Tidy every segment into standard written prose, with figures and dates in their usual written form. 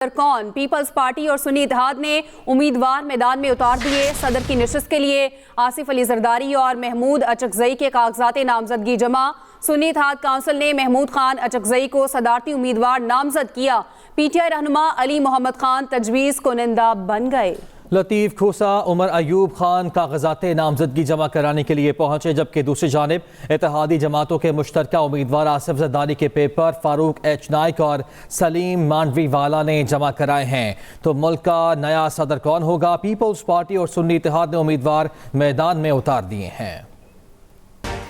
कौन? Peoples party और सुन्नी इत्तेहाद ने उम्मीदवार मैदान में उतार दिए। सदर की नशिस्त के लिए आसिफ अली जरदारी और महमूद अचकजई के कागजात नामजदगी जमा। सुन्नी इत्तेहाद काउंसिल ने महमूद खान अचकजई को सदारती उम्मीदवार नामजद किया। पीटीआई रहनुमा अली मोहम्मद खान तजवीज़ कुनिंदा बन गए। लतीफ़ खोसा उमर अयूब खान कागजात नामजदगी जमा कराने के लिए पहुंचे, जबकि दूसरी जानिब इत्तेहादी जमातों के मुश्तरका उम्मीदवार आसिफ जरदारी के पेपर फारूक एच नाइक और सलीम मांडवी वाला ने जमा कराए हैं। तो मुल्क का नया सदर कौन होगा? पीपल्स पार्टी और सुन्नी इत्तेहाद ने उम्मीदवार मैदान में उतार दिए हैं।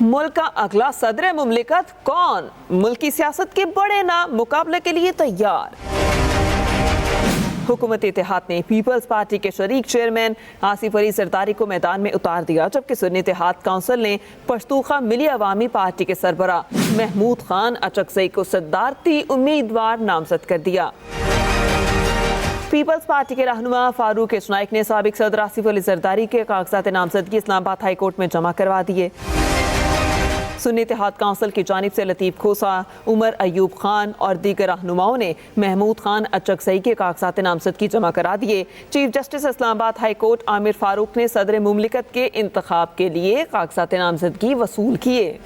मुल्क का अगला सदर मुमलिकत कौन? मुल्की सियासत के बड़े नाम मुकाबले के लिए तैयार। हुकूमत इत्तेहाद ने पीपल्स पार्टी के शरीक चेयरमैन आसिफ अली जरदारी को मैदान में उतार दिया, जबकि सुन्नी इत्तेहाद काउंसिल ने पश्तूखा मिली अवामी पार्टी के सरबरा महमूद खान अचकजई को सदारती उम्मीदवार नामजद कर दिया। पीपल्स पार्टी के रहनुमा फारूक एच नाइक ने साबिक सदर आसिफ अली जरदारी के कागजात नामजदगी इस्लामाबाद हाई कोर्ट में जमा करवा दिए। सुन्नी इत्तेहाद काउंसिल की जानिब से लतीफ़ खोसा, उमर अयूब खान और दीगर रहनुमाओं ने महमूद खान अचकजई के कागजात नामजदगी जमा करा दिए। Chief justice Islamabad high court Aamir Farooq ने सदर मुमलिकत के इंतखाब के लिए कागजात नामजदगी वसूल किए।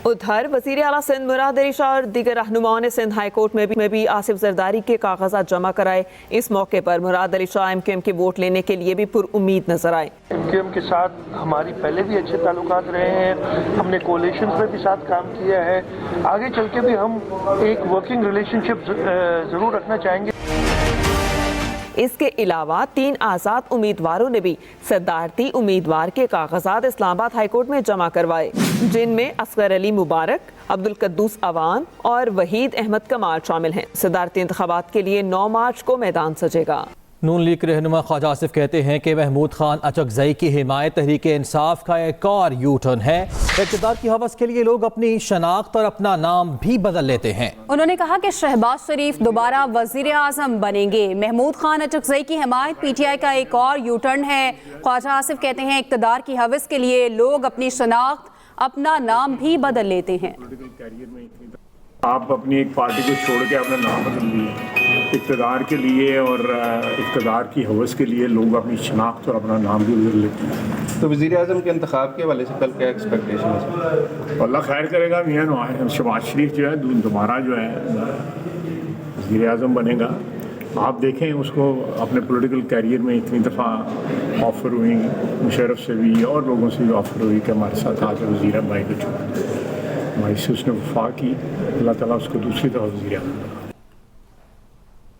उधर वज़ीर आला सिंध मुराद अली शाह और दीगर रहनुमाओं ने सिंध हाई कोर्ट में भी आसिफ जरदारी के कागजात जमा कराए। इस मौके पर मुराद अली शाह एमक्यूएम के वोट लेने के लिए भी पुरुम्मीद नजर आए। एमक्यूएम के साथ हमारी पहले भी अच्छे ताल्लुकात रहे हैं, हमने कोalitions में भी साथ काम किया है, आगे चल के भी हम एक वर्किंग रिलेशनशिप जरूर रखना चाहेंगे। इसके अलावा 3 आज़ाद उम्मीदवारों ने भी सदारती उम्मीदवार के कागजात इस्लामाबाद हाई कोर्ट में जमा करवाए, जिनमें असगर अली मुबारक, अब्दुल कद्दूस अवान और वहीद अहमद कमाल शामिल हैं। सदारती इंतखाबात के लिए 9 मार्च को मैदान सजेगा। नून लीग के रहनुमा ख्वाजा आसिफ कहते हैं कि महमूद खान अचकजई की हिमायत तहरीक इंसाफ का एक और यू टर्न है। इक़्तिदार की हवस के लिए लोग अपनी शनाख्त और अपना नाम भी बदल लेते हैं। उन्होंने कहा कि शहबाज शरीफ दोबारा वजीर आजम बनेंगे। महमूद खान अचकजई की हिमायत पीटीआई का एक और यू टर्न है। ख्वाजा आसिफ कहते हैं इक़्तिदार की हवस के लिए लोग अपनी शनाख्त, अपना नाम भी बदल लेते हैं। आप अपनी एक पार्टी को छोड़ के अपना नाम बदल लिए, इक़्तिदार के लिए और इक़्तिदार की हवस के लिए लोग अपनी शनाख्त और अपना नाम भी बदल लेते हैं। तो वज़ीर आज़म के इंतखाब के हवाले से कल क्या एक्सपेक्टेशन है? अल्लाह खैर करेगा। मियाँ शहबाज शरीफ जो है दोबारा जो है वज़ीर आज़म बनेगा। आप देखें उसको अपने पॉलिटिकल कैरियर में इतनी दफ़ा ऑफ़र हुई, मुशर्रफ से भी और लोगों से भी ऑफ़र हुई कि हमारे साथ आकर वज़ीर भाई को छोड़, हमारी से उसने वफा की, अल्लाह ताला उसको दूसरी तरफ वज़ीर आज़म बना।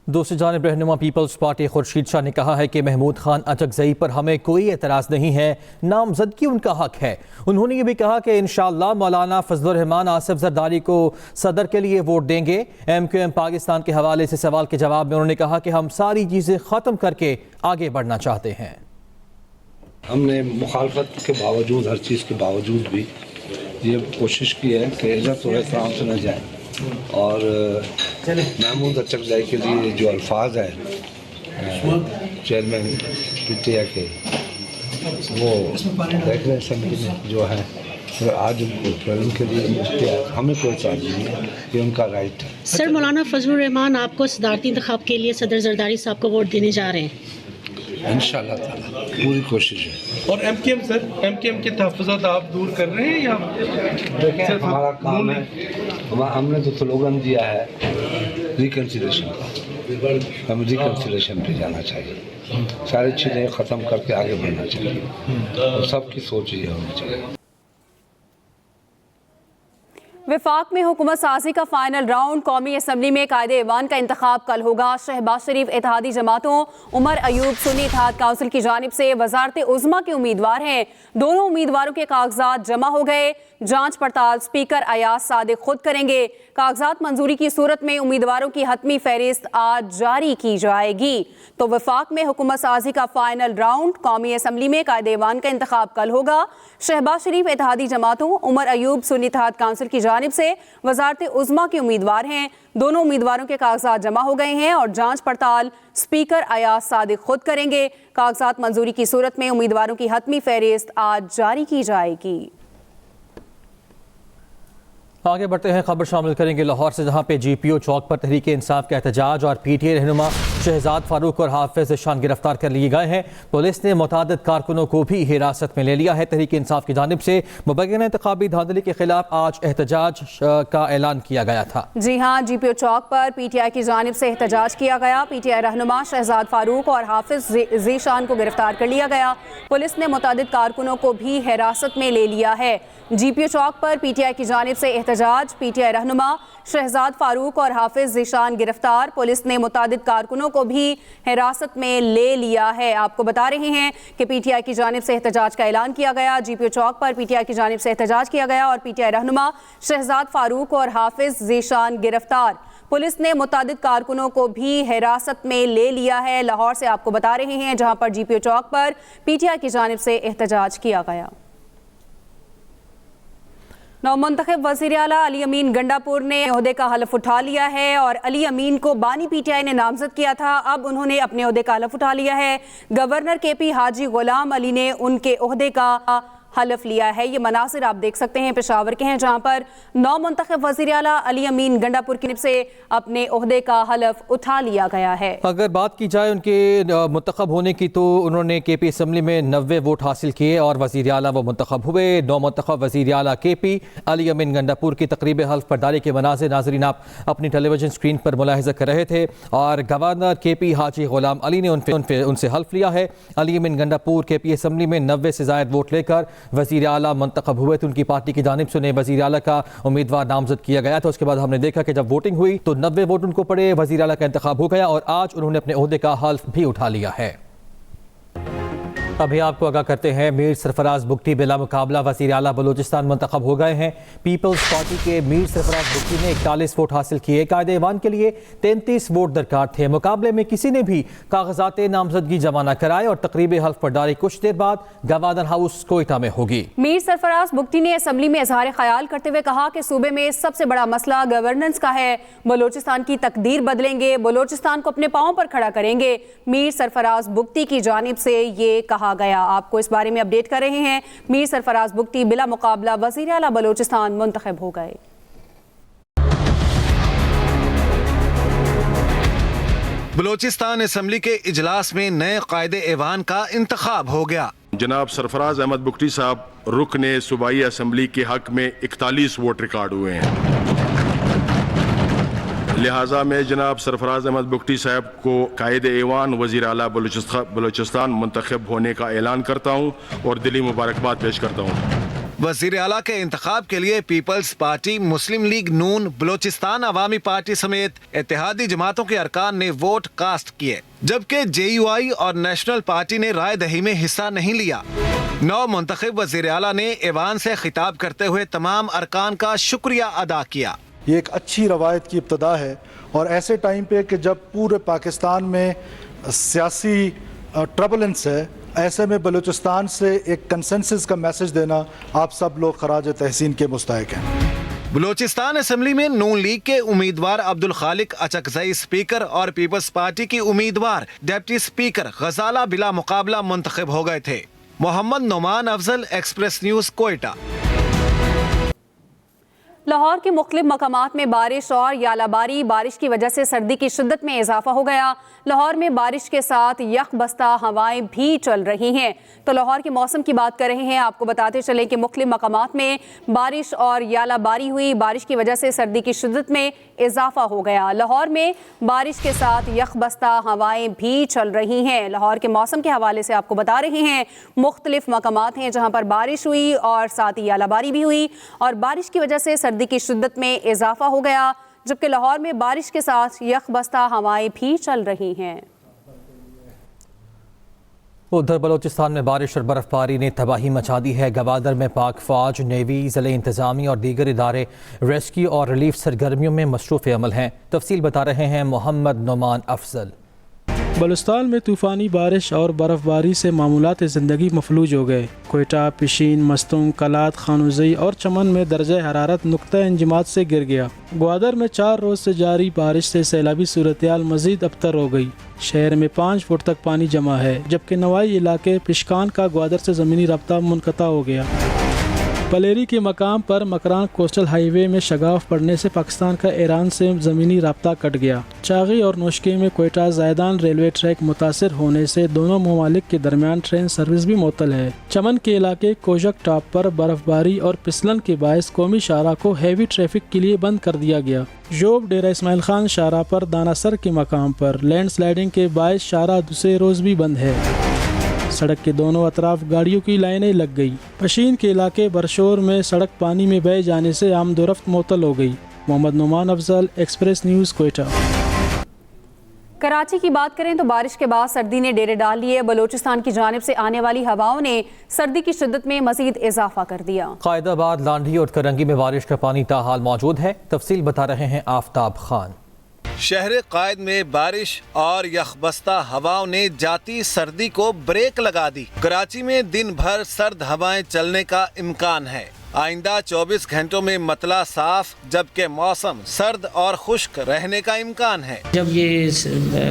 दूसरी जानिब रहनुमा पीपल्स पार्टी खुर्शीद शाह ने कहा है कि महमूद खान अचकजई पर हमें कोई एतराज़ नहीं है, नामजदगी उनका हक है। उन्होंने ये भी कहा कि इंशाअल्लाह मौलाना फजलुर रहमान आसिफ जरदारी को सदर के लिए वोट देंगे। एमक्यूएम पाकिस्तान के हवाले से सवाल के जवाब में उन्होंने कहा कि हम सारी चीज़ें ख़त्म करके आगे बढ़ना चाहते हैं। हमने मुखालफत के बावजूद, हर चीज़ के बावजूद भी ये कोशिश की है कि इज़्ज़त और एहतराम से न जाए, और महमूद अचकजई के लिए जो अल्फाज है चेयरमैन पीटीआई के, वो देख रहे असेंबली में जो है, तो आज उनको उनके लिए हमें कोई चार्ज नहीं है, ये उनका राइट है। सर, मौलाना फजलुर रहमान आपको सदारती इंतखाब के लिए सदर जरदारी साहब को वोट देने जा रहे हैं। इंशाअल्लाह ताला पूरी कोशिश है। और एमक्यूएम सर, एमक्यूएम के तहफ़्फ़ुज़ात आप दूर कर रहे हैं या? देखें, हमारा काम है, हमने तो स्लोगन दिया है रिकन्सिलेशन का, हम रिकन्सिलेशन पे जाना चाहिए, सारी चीज़ें ख़त्म करके आगे बढ़ना चाहिए, और सबकी सोच ये होनी चाहिए। विफाक में हुकूमत साजी का फाइनल राउंड। कौमी असम्बली में कायदे ऐवान का इंतखाब कल होगा। शहबाज शरीफ इत्तेहादी जमातों, उमर अयूब सुन्नी इत्तेहाद काउंसिल की जानिब से वजारत उज़्मा के उम्मीदवार हैं। दोनों उम्मीदवारों के कागजात जमा हो गए। जांच पड़ताल स्पीकर अयाज सादिक खुद करेंगे। कागजात मंजूरी की सूरत में उम्मीदवारों की हतमी फहरिस्त आज जारी की जाएगी। तो वफाक में हुकूमत साजी का फाइनल राउंड। कौमी असम्बली में कायदे ऐवान का इंतखाब कल होगा। शहबाज शरीफ इत्तेहादी जमातों, उमर अयूब सुन्नी इत्तेहाद काउंसिल की जानिब से वजारत उज़्मा के उम्मीदवार हैं। दोनों उम्मीदवारों के कागजात जमा हो गए हैं और जांच पड़ताल स्पीकर अयाज सादिक खुद करेंगे। कागजात मंजूरी की सूरत में उम्मीदवारों की हतमी फहरिस्त आज जारी की जाएगी। आगे बढ़ते हैं, खबर शामिल करेंगे लाहौर से, जहां पे GPO चौक पर तहरीक इंसाफ का एहतजाज और PTA रहनुमा शहजाद फारूक और हाफिज ज़ीशान गिरफ्तार कर लिए गए हैं। पुलिस ने मुतादिद कारकुनों को भी हिरासत में ले लिया है। तहरीक इंसाफ की जानिब से मुबैना इंतखाबी धांधली के खिलाफ आज एहतजाज का ऐलान किया गया था। जी हाँ, GPO चौक पर PTI की जानिब से एहतजाज किया गया। PTI रहनुमा शहजाद फारूक और हाफिज ज़ीशान को गिरफ्तार कर लिया गया। पुलिस ने मुतादिद कारकुनों को भी हिरासत में ले लिया है। GPO चौक पर PTI की जानिब से एहतजाज, PTI रहनुमा शहजाद फारूक और हाफिज ज़ीशान गिरफ्तार, पुलिस ने मुतादिद कारकुनों को भी हिरासत में ले लिया है। आपको बता रहे हैं कि PTI की जानिब से एहतजाज का ऐलान किया गया। GPO चौक पर PTI की जानिब से एहतजाज किया गया और PTI रहनुमा शहजाद फारूक और हाफिज ज़ीशान गिरफ्तार, पुलिस ने मुतादिद कारकुनों को भी हिरासत में ले लिया है। लाहौर से आपको बता रहे हैं, जहां पर GPO चौक पर PTI की जानिब से एहतजाज किया गया। नौमुंतखब वज़ीर आला अली अमीन गंडापुर ने ओहदे का हलफ उठा लिया है और अली अमीन को बानी PTI ने नामजद किया था, अब उन्होंने अपने ओहदे का हलफ उठा लिया है। गवर्नर KP हाजी गुलाम अली ने उनके ओहदे का हलफ लिया है। ये मनासिर आप देख सकते हैं पेशावर के हैं, जहां पर नौमुंतखब वज़ीर आला अली अमीन गंडापुर की तरफ से अपने ओहदे का हलफ उठा लिया गया है। अगर बात की जाए उनके मुंतखब होने की, तो उन्होंने KP असम्बली में 90 वोट हासिल किए और वज़ीर आला वो मुंतखब हुए। नौमुंतखब वज़ीर आला KP अली अमीन गंडापुर की तकरीब हल्फ बर्दारी के मनाज़िर नाज़रीन आप अपनी टेलीविजन स्क्रीन पर मुलाहिज़ा कर रहे थे और गवर्नर KP हाजी गुलाम अली ने उनसे हल्फ लिया है। अली अमीन गंडापुर KP असम्बली में 90 से ज़ायद वोट लेकर वज़ीर आला मंतखब हुए, तो उनकी पार्टी की जानिब से उन्हें वज़ीर आला का उम्मीदवार नामजद किया गया था। उसके बाद हमने देखा कि जब वोटिंग हुई तो 90 वोट उनको पड़े, वज़ीर आला का इंतखाब हो गया और आज उन्होंने अपने ओहदे का हल्फ भी उठा लिया है। अभी आपको आगाह करते हैं, मीर सरफराज बुगटी बिला मुकाबला वज़ीर आला बलूचिस्तान मुंतखब हो गए हैं। पीपल्स पार्टी के मीर सरफराज बुगटी ने 41 वोट हासिल किए। कायदे ईवान के लिए 33 वोट दरकार थे। मुकाबले में किसी ने भी कागजात नामजदगी जमा न कराए और तकरीब हल्फ बर्दारी कुछ देर बाद गवर्नर हाउस कोयटा में होगी। मीर सरफराज बुगटी ने असम्बली में इजहार ख्याल करते हुए कहा कि सूबे में सबसे बड़ा मसला गवर्नेंस का है। बलूचिस्तान की तकदीर बदलेंगे, बलूचिस्तान को अपने पांव पर खड़ा करेंगे। मीर सरफराज बुगटी की जानिब से ये कहा गया। आपको इस बारे में अपडेट कर रहे हैं। मीर सरफराज बुगटी बिला मुकाबला वज़ीर आला बलूचिस्तान मुंतखब हो गए। बलूचिस्तान असम्बली के इजलास में नए कायदे ऐवान का इंतखाब हो गया। जनाब सरफराज अहमद बुगटी साहब रुकने सूबाई असम्बली के हक में 41 वोट रिकॉर्ड हुए हैं। लिहाजा मैं जनाब सरफराज अहमद बुगटी साहब को कायदे ऐवान वज़ीर आला बलूचिस्तान मुंतखब होने का ऐलान करता हूँ और दिली मुबारकबाद पेश करता हूँ। वज़ीर आला के इंतखाब के लिए पीपल्स पार्टी, मुस्लिम लीग नून, बलूचिस्तान अवामी पार्टी समेत इत्तेहादी जमातों के अरकान ने वोट कास्ट किए, जबकि JUI और नेशनल पार्टी ने राय दही में हिस्सा नहीं लिया। नौ मुंतखब वज़ीर आला ने ऐवान से खिताब करते हुए तमाम अरकान का शुक्रिया अदा किया। ये एक अच्छी रवायत की इब्तदा है और ऐसे टाइम पे कि जब पूरे पाकिस्तान में सियासी ट्रबलेंस है, ऐसे में बलूचिस्तान से एक कंसेंसस का मैसेज देना आप सब लोग खराज तहसीन के मुस्तहिक हैं। बलूचिस्तान असम्बली में नून लीग के उम्मीदवार अब्दुल खालिक अचकजई स्पीकर और पीपल्स पार्टी की उम्मीदवार डिप्टी स्पीकर गजाला बिला मुकाबला मुंतखब हो गए थे। Mohammad Numan Afzal, express news, Quetta. लाहौर के मुख्तलिफ मकामात में बारिश और यालाबारी, बारिश की वजह से सर्दी की शिद्दत में इजाफा हो गया। लाहौर में बारिश के साथ यख बस्ता हवाएं भी चल रही हैं। तो लाहौर के मौसम की बात कर रहे हैं, आपको बताते चलें कि मुख्तलिफ मकामात में बारिश और यालाबारी हुई। बारिश की वजह से सर्दी की शिद्दत में इजाफा हो गया। लाहौर में बारिश के साथ यख बस्ता हवाएं भी चल रही हैं। लाहौर के मौसम के हवाले से आपको बता रहे हैं, मुख्तलिफ मकामात हैं जहाँ पर बारिश हुई और साथ ही यालाबारी भी हुई और बारिश की वजह से सर्दी की शिद्दत में इजाफा हो गया, जबकि लाहौर में बारिश के साथ यख बस्ता हवाएं भी चल रही हैं। उधर बलूचिस्तान में बारिश और बर्फबारी ने तबाही मचा दी है। गवादर में पाक फौज, नेवी, ज़िले इंतजामी और दीगर इदारे रेस्क्यू और रिलीफ सरगर्मियों में मसरूफ़ अमल हैं। तफसील बता रहे हैं मोहम्मद नुमान अफजल। बलूचिस्तान में तूफ़ानी बारिश और बर्फ़बारी से मामूलात ज़िंदगी मफलूज हो गए। कोयटा, पिशीन, मस्तूम, कलात, खानुज़ई और चमन में दर्जा हरारत नुक्ता इंजमात से गिर गया। ग्वादर में 4 रोज़ से जारी बारिश से सैलाबी सूरत-ए-हाल मज़ीद अबतर हो गई। शहर में 5 फुट तक पानी जमा है, जबकि नवाई इलाके पिशकान का ग्वादर से ज़मीनी रब्ता मुनक़ता हो गया। पलेरी के मकाम पर मकरान कोस्टल हाईवे में शगाफ पड़ने से पाकिस्तान का ईरान से ज़मीनी रब्ता कट गया। चागी और नोशकी में कोयटा ज़ायदान रेलवे ट्रैक मुतासर होने से दोनों ममालिक के दरमियान ट्रेन सर्विस भी मुअत्तल है। चमन के इलाके कोजक टॉप पर बर्फबारी और फिसलन के बायस कौमी शाहरा को हैवी ट्रैफिक के लिए बंद कर दिया गया। जोब डेरा इस्माइल खान शाहरा पर दानासर के मकाम पर लैंड स्लाइडिंग के बायस शाहरा दूसरे रोज़ भी बंद है। सड़क के दोनों अतराफ गाड़ियों की लाइनें लग गई। पशीन के इलाके बरशोर में सड़क पानी में बह जाने से आमदोरफ्त मुअत्तल हो गई। Mohammad Numan Afzal, express news, Quetta. कराची की बात करें तो बारिश के बाद सर्दी ने डेरे डाल लिए। बलूचिस्तान की जानिब से आने वाली हवाओं ने सर्दी की शिद्दत में मजीद इजाफा कर दिया। कायदाबाद, लांढी और करंगी में बारिश का पानी ताहाल मौजूद है। तफसील बता रहे हैं आफ्ताब खान। शहर कायद में बारिश और यखबस्ता हवाओं ने जाती सर्दी को ब्रेक लगा दी। कराची में दिन भर सर्द हवाएं चलने का इम्कान है। आइंदा 24 घंटों में मतला साफ, जबकि मौसम सर्द और खुश्क रहने का इम्कान है। जब ये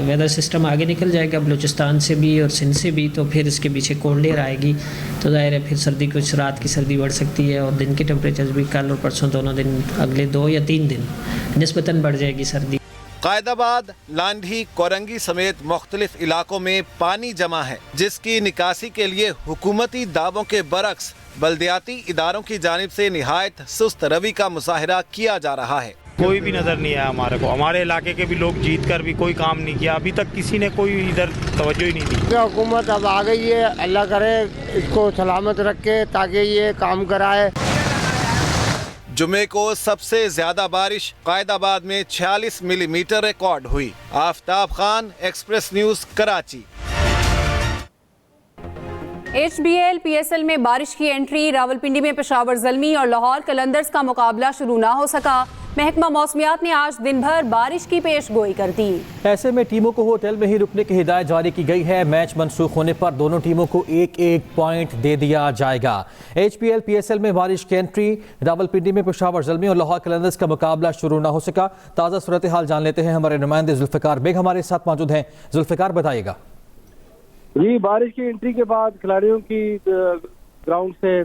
वेदर सिस्टम आगे निकल जाएगा बलूचिस्तान से भी और सिंध से भी, तो फिर इसके पीछे कोल्ड एयर आएगी, तो जाहिर है फिर सर्दी कुछ रात की सर्दी बढ़ सकती है और दिन के टेम्परेचर भी कल और परसों दोनों दिन, अगले 2 या 3 दिन निस्बतन बढ़ जाएगी सर्दी। कायदाबाद, लांढी, कोरंगी समेत मुख्तलिफ इलाकों में पानी जमा है, जिसकी निकासी के लिए हुकूमती दावों के बरक्स बल्दियाती इदारों की जानिब से निहायत सुस्त रवि का मुजाहिरा किया जा रहा है। कोई भी नज़र नहीं आया हमारे को। हमारे इलाके के भी लोग जीत कर भी कोई काम नहीं किया। अभी तक किसी ने कोई इधर तवज्जो ही नहीं दी। हुकूमत अब आ गई है, अल्लाह करे इसको सलामत रखे ताकि ये काम कराए। जुमे को सबसे ज्यादा बारिश कायदाबाद में 46 मिलीमीटर रिकॉर्ड हुई। Aftab Khan, express news, Karachi. HBL PSL में बारिश की एंट्री। रावलपिंडी में पेशावर ज़ल्मी और लाहौर कलंदर्स का मुकाबला शुरू ना हो सका। महकमा मौसमियात ने आज दिन भर बारिश की पेश गोई कर दी। ऐसे में टीमों को होटल में ही रुकने की हिदायत जारी की गई है। मैच मनसूख होने पर दोनों टीमों को 1-1 पॉइंट दे दिया जाएगा। HBL PSL में बारिश की एंट्री। रावलपिंडी में पेशावर ज़ल्मी और लाहौर कलंदर्स का मुकाबला शुरू ना हो सका। ताज़ा सूरत हाल जान लेते हैं। हमारे नुमाइंदे जुल्फ़िकार बेग हमारे साथ मौजूद हैं। जुल्फ़िकार, बताइएगा। जी, बारिश की एंट्री के बाद खिलाड़ियों की ग्राउंड से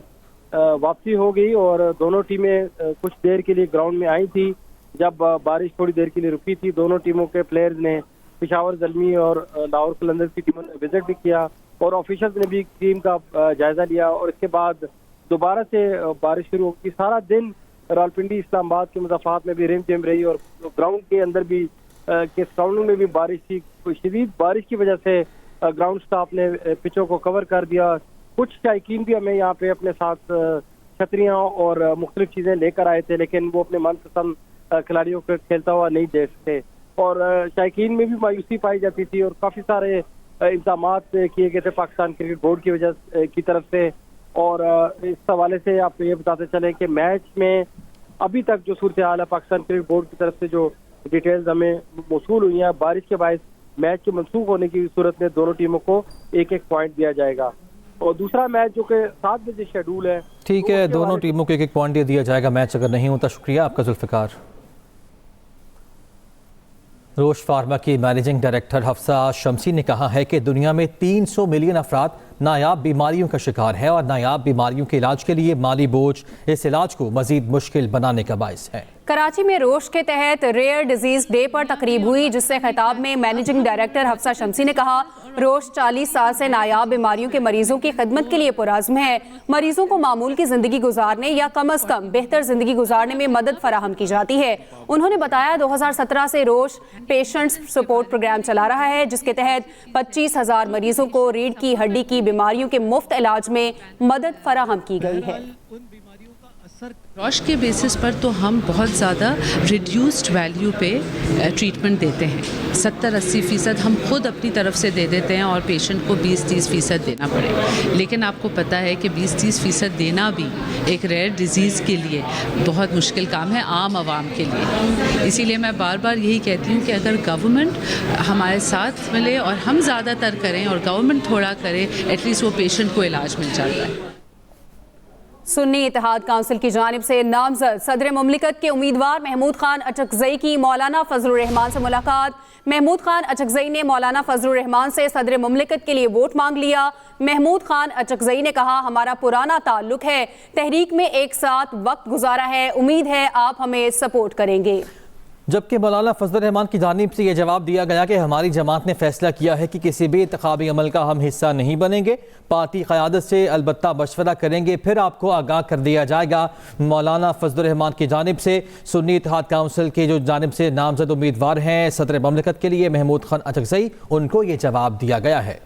वापसी हो गई और दोनों टीमें कुछ देर के लिए ग्राउंड में आई थी। जब बारिश थोड़ी देर के लिए रुकी थी, दोनों टीमों के प्लेयर्स ने पेशावर ज़ल्मी और लाहौर कलंदर्स की टीमों ने विजिट भी किया और ऑफिशियल्स ने भी टीम का जायजा लिया और इसके बाद दोबारा से बारिश शुरू होगी। सारा दिन रावलपिंडी इस्लामाबाद के मज़ाफ़ात में भी रिम जिम रही और ग्राउंड के अंदर भी के सराउंडिंग में भी बारिश थी। शदीद बारिश की वजह से ग्राउंड स्टाफ ने पिचों को कवर कर दिया। कुछ शायकीन भी हमें यहाँ पे अपने साथ छतरियाँ और मुख्तलिफ चीज़ें लेकर आए थे, लेकिन वो अपने मनपसंद खिलाड़ियों को खेलता हुआ नहीं देख सके और शायकीन में भी मायूसी पाई जाती थी और काफ़ी सारे इंतजामात किए गए थे पाकिस्तान क्रिकेट बोर्ड की वजह की तरफ से। और इस हवाले से आपको ये बताते चले कि मैच में अभी तक जो सूरत हाल है, पाकिस्तान क्रिकेट बोर्ड की तरफ से जो डिटेल्स हमें मौसूल हुई हैं, बारिश के बायस मैच के मनसूख होने की सूरत में दोनों टीमों को 1-1 पॉइंट दिया जाएगा और दूसरा मैच जो कि 7 बजे शेड्यूल है। ठीक है, दोनों टीमों को 1-1 पॉइंट दे दिया जाएगा मैच अगर नहीं होता। शुक्रिया आपका जुल्फ़िकार। रोश फार्मा की मैनेजिंग डायरेक्टर हफ्सा शमसी ने कहा है कि दुनिया में 300 मिलियन अफराद नायाब बीमारियों का शिकार है और नायाब बीमारियों के इलाज के लिए माली बोझ इस इलाज को मजीद मुश्किल बनाने का बाइस है। कराची में रोश के तहत रेयर डिजीज डे पर तकरीब हुई, जिससे खिताब में मैनेजिंग डायरेक्टर हफ्सा शमसी ने कहा, रोश 40 साल से नायाब बीमारियों के मरीजों की खिदमत के लिए पुरज़्म है। मरीजों को मामूल की जिंदगी गुजारने या कम अज कम बेहतर जिंदगी गुजारने में मदद फराहम की जाती है। उन्होंने बताया 2017 से रोश पेशेंट्स सपोर्ट प्रोग्राम चला रहा है, जिसके तहत 25,000 मरीजों को रीढ़ की हड्डी की बीमारियों के मुफ्त इलाज में मदद फराहम की गई है। रोश के बेसिस पर तो हम बहुत ज़्यादा रिड्यूस्ड वैल्यू पे ट्रीटमेंट देते हैं। 70-80% हम खुद अपनी तरफ से दे देते हैं और पेशेंट को 20-30% देना पड़े। लेकिन आपको पता है कि 20-30% देना भी एक रेयर डिजीज़ के लिए बहुत मुश्किल काम है, आम आवाम के लिए। इसीलिए मैं बार बार यही कहती हूँ कि अगर गवर्नमेंट हमारे साथ मिले और हम ज़्यादातर करें और गवर्नमेंट थोड़ा करे, एटलीस्ट वो पेशेंट को इलाज मिल जाता है। سنی اتحاد کونسل کی جانب سے نامزد صدر مملکت کے امیدوار محمود خان اچکزئی کی مولانا فضل الرحمان سے ملاقات۔ محمود خان اچکزئی نے مولانا فضل الرحمان سے صدر مملکت کے لیے ووٹ مانگ لیا۔ محمود خان اچکزئی نے کہا ہمارا پرانا تعلق ہے، تحریک میں ایک ساتھ وقت گزارا ہے، امید ہے آپ ہمیں سپورٹ کریں گے۔ جبکہ مولانا فضل الرحمان کی جانب سے یہ جواب دیا گیا کہ ہماری جماعت نے فیصلہ کیا ہے کہ کسی بھی انتخابی عمل کا ہم حصہ نہیں بنیں گے، پارٹی قیادت سے البتہ مشورہ کریں گے، پھر آپ کو آگاہ کر دیا جائے گا۔ مولانا فضل الرحمان کی جانب سے سنی اتحاد کونسل کے جو جانب سے نامزد امیدوار ہیں صدر مملکت کے لیے محمود خان اچکزئی، ان کو یہ جواب دیا گیا ہے۔